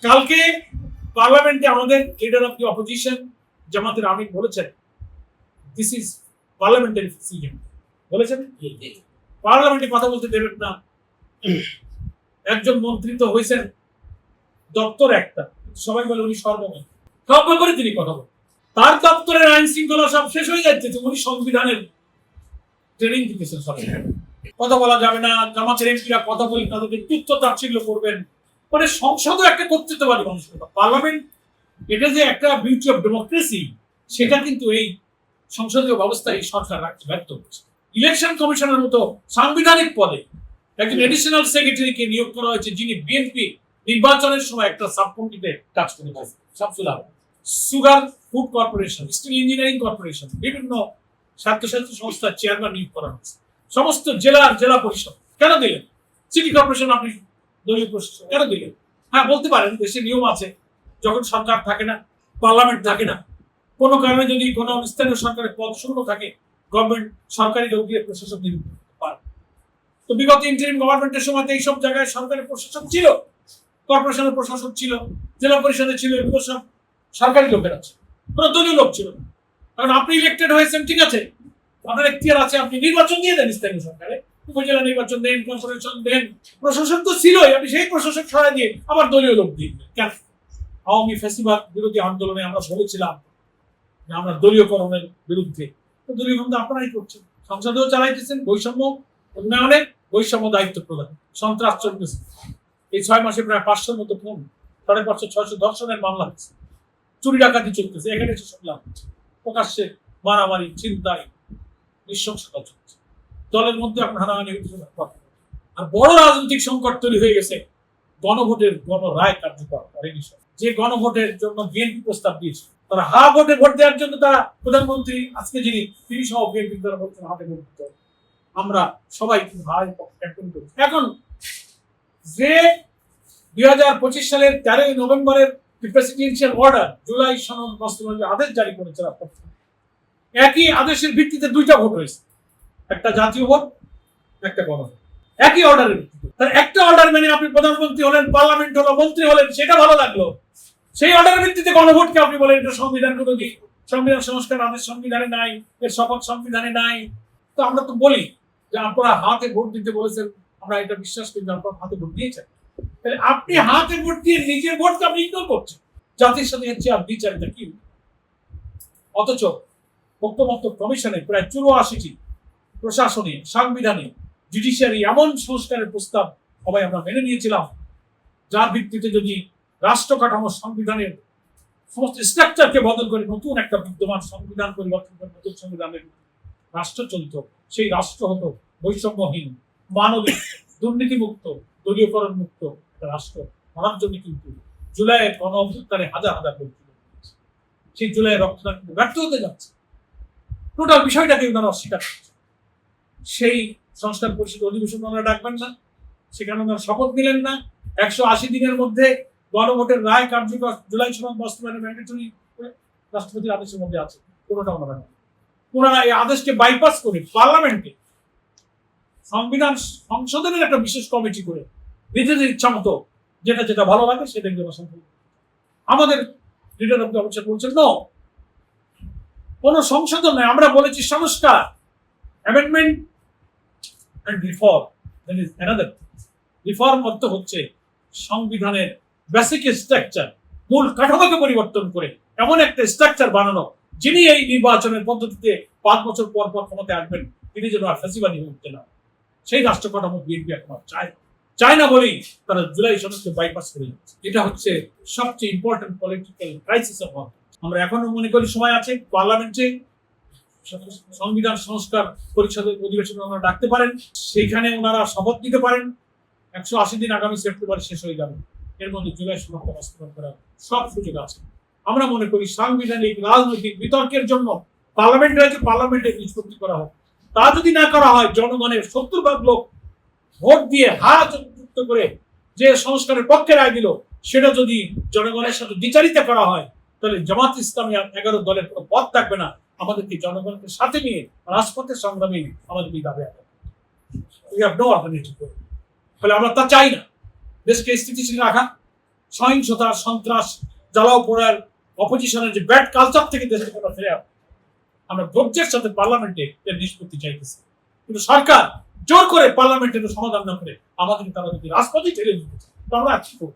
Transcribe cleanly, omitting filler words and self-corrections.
কালকে পার্লামেন্টে আমাদের লিডার অফ দি অপোজিশন জামাতের আমির বলেছেন দিস ইজ পার্লামেন্টারি সিজন বলেছেন পার্লামেন্টে কথা বলতে দেবেন না। একজন মন্ত্রী তো হয়েছেন দপ্তর একটা, সবাই বলে উনি সর্বময় করে তিনি কথা বলেন, তার দপ্তরের আইন শৃঙ্খলা সব শেষ হয়ে যাচ্ছে, উনি সংবিধানের ট্রেনিং দিতেছেন। সব কথা বলা যাবে না, জামাতের এমপিরা কথা বলে তাদেরকে তুচ্ছ তাচ্ছিল্য করবেন, মানে সংসদও একটা কর্তৃত্ববাদী মানুষ। পার্লামেন্ট এটা যে একটা বিউটি অফ ডেমোক্রেসি, সেটা কিন্তু এই সংসদীয় ব্যবস্থা এই সরকার রাখতে ব্যর্থ হচ্ছে। ইলেকশন কমিশনের মতো সাংবিধানিক পদে একজন এডিশনাল সেক্রেটারিকে নিয়োগ করা হয়েছে, যিনি বিএনপি নির্বাচনের সময় একটা সাব কমিটিতে কাজ করে sugar food corporation, steel engineering corporation, বিভিন্ন স্বায়ত্তশাসিত সংস্থার চেয়ারম্যান নিয়োগ করা হয়েছে। সমস্ত জেলা পরিষদ কেন দিলেন? সিটি কর্পোরেশন আপনি দলীয় প্রশাসন কেন দিলেন? হ্যাঁ, বলতে পারেন দেশে নিয়ম আছে, যখন সরকার থাকে না, পার্লামেন্ট থাকে না, কোনো কারণে যদি কোনো স্থানীয় সরকারের পদ শূন্য থাকে, গভর্নমেন্ট সরকারি লোক দিয়ে প্রশাসক নিয়োগ করতে পারে। তো বিগত ইন্টারিম গভর্নমেন্টের সময় এইসব জায়গায় সরকারের প্রশাসক ছিল, কর্পোরেশনের প্রশাসক ছিল, জেলা পরিষদে ছিল, এগুলো সব সরকারি লোকের আছে, কোনো দলীয় লোক ছিল না। কারণ আপনি ইলেক্টেড হয়েছেন, ঠিক আছে, আপনার এখতিয়ার আছে, আপনি নির্বাচন দিয়ে দেন স্থানীয় সরকারে, উপজেলা নির্বাচন দেন, কর্পোরেশন দেন, প্রশাসন তো ছিলই, আপনি সেই প্রশাসক সরাই দিয়ে আবার দলীয় লোক দিন কেন? আওয়ামী ফ্যাসিবাদ বিরোধী আন্দোলনে আমরা বলেছিলাম যে আমরা দলীয়করণের বিরুদ্ধে, তো দলীয়করণ আপনারাই করছেন, সংসদেও চালাইতেছেন, বৈষম্য উন্নয়নের বৈষম্য দায়িত্ব প্রদান, সন্ত্রাস চলতেছে। এই 6 মাসে প্রায় 500-র মতো খুন, 550-600 ধর্ষণের মামলা হচ্ছে, চুরি ডাকাতি চলতেছে, এখানে এসে শুনলাম প্রকাশ্যে মারামারি, ছিনতাই, নৃশংসতা চলছে, দলের মধ্যে আপনার হানাহানি হইতেছে। আর বড় রাজনৈতিক সংকট তৈরি হয়ে গেছে গণভোটের গণরায় কার্যকর করেনি। যে গণভোটের জন্য বিএনপি প্রস্তাব দিয়েছে, তারা ভোটে ভোট দেওয়ার জন্য তারা প্রধানমন্ত্রী আজকে যিনি, তিনি সহ বিএনপি দ্বারা বলছেন হাতে ভোট দিতে, আমরা সবাই এখন যে 2025 সালের 13 নভেম্বরের প্রেসিডেন্সিয়াল অর্ডার, জুলাই সনদ বাস্তবায়নের আদেশ জারি করেছে রাষ্ট্রপতি, একই আদেশের ভিত্তিতে 2টা ভোট হয়েছে, একটা জাতীয় ভোট, একটা গণভোট, একই অর্ডারের ভিত্তিতে। তার একটা অর্ডার মেনে আপনি প্রধানমন্ত্রী হলেন, পার্লামেন্ট হলো, মন্ত্রী হলেন, সেটা ভালো লাগলো, সেই অর্ডারের ভিত্তিতে গণভোটকে আপনি বলেন এটা সংবিধান বিরোধী, সংবিধান সংস্কার আদেশ সংবিধানে নাই, এর শপথ সংবিধানে নাই। তো আমরা তো বলি যে আপনারা হাতে ভোট দিতে বলেছেন, আমরা এটা বিশ্বাস করি, আপনারা হাতে ভোট দিয়েছেন, তাহলে আপনি হাতে ভোট দিয়ে নিজের ভোটকে আপনি ইগনোর করছেন। জাতির সাথে হচ্ছে আর বিচারিতা কি? অথচ ঐক্যমত্য কমিশনে প্রায় 84টি প্রশাসনে, সাংবিধানে, জুডিশিয়ারি এমন সংস্কারের প্রস্তাব সবাই আমরা মেনে নিয়েছিলাম, যার ভিত্তিতে যদি রাষ্ট্র কাঠামো সংবিধানের সমস্ত স্ট্রাকচারকে বদল করে নতুন একটা বিদ্যমান সংবিধান পরিবর্তন করে নতুন সংবিধানের রাষ্ট্র চলত, সেই রাষ্ট্র হতো বৈষম্যহীন, মানবিক, দুর্নীতিমুক্ত, দলীয়করণ মুক্ত একটা রাষ্ট্র করার জন্য কিন্তু জুলাইয়ের গণ অভ্যুত্থানে হাজার লোক, সেই জুলাইয়ের রক্তদান কিন্তু ব্যর্থ হতে যাচ্ছে। টোটাল বিষয়টাকে ওনারা অস্বীকার করছে। সেই সংস্কার পরিষদ অধিবেশন ওনারা ডাকবেন না, সেখানে ওনারা শপথ নিলেন না। 180 দিনের মধ্যে গণভোটের রায় কার্যকর, জুলাই সনদ বাস্তবায়নের ম্যান্ডেটরি রাষ্ট্রপতির আদেশের মধ্যে আছে, কোনোটা ওনারা এই আদেশকে বাইপাস করে পার্লামেন্টে সংবিধান সংশোধনের একটা বিশেষ কমিটি করে নিজেদের ইচ্ছা মতো যেটা ভালো লাগে সেটা সংশোধন। আমাদের লিডার অফ দ্য অপোজিশন বলছেন নো, কোন সংশোধন নয়, আমরা বলেছি সংস্কার, amendment and reform. That is another. Reform অর্থ হচ্ছে সংবিধানের বেসিক স্ট্রাকচার, মূল কাঠামোকে পরিবর্তন করে এমন একটা স্ট্রাকচার বানানো, যিনি এই নির্বাচনের পদ্ধতিতে 5 বছর পর ক্ষমতায় আসবেন, তিনি যেন আর ফ্যাসিবাদী হয়ে উঠতে না। সেই রাষ্ট্র কাঠামো বিএনপি এখন চায় না বলেই তারা জুলাই সনদকে বাইপাস করে যাচ্ছে। এটা হচ্ছে সবচেয়ে important political crisis of all. আমরা এখনো মনে করি সময় আছে, পার্লামেন্টে সংবিধান সংস্কার পরিষদের অধিবেশন ওনারা ডাকতে পারেন, সেইখানে ওনারা শপথ নিতে পারেন। 180 দিন আগামী সেপ্টেম্বরে শেষ হয়ে যাবে, এর মধ্যে জুলাই সনদকে বাস্তবায়ন করার সব সুযোগ আছে। আমরা মনে করি সাংবিধানিক রাজনৈতিক বিতর্কের জন্য পার্লামেন্টে নিষ্পত্তি করা হোক। তা যদি না করা হয়, জনগণের 70% লোক ভোট দিয়ে যুক্ত করে যে সংস্কারের পক্ষে রায় দিল, সেটা যদি জনগণের সাথে দ্বিচারিতা করা হয়, তাহলে জামাত ইসলামী 11 দলের কোনো পথ থাকবে না। আমাদেরকে জনগণকে সাথে নিয়ে রাজপথের সংগ্রামে আমাদেরকে দাবি ফলে আমরা তা চাই না। দেশকে স্থিতিশীল রাখা, সহিংসতা, সন্ত্রাস, জ্বালাও পোড়ার, অপোজিশনের যে ব্যাড কালচার থেকে দেশের কথা ফিরে আমরা ধৈর্যের সাথে পার্লামেন্টে এর নিষ্পত্তি চাইতেছি, কিন্তু সরকার জোর করে পার্লামেন্টের সমাধান না করে আমাদের তারা যদি রাজপথে ঠেলে দিতে, তো আমরা আছি তো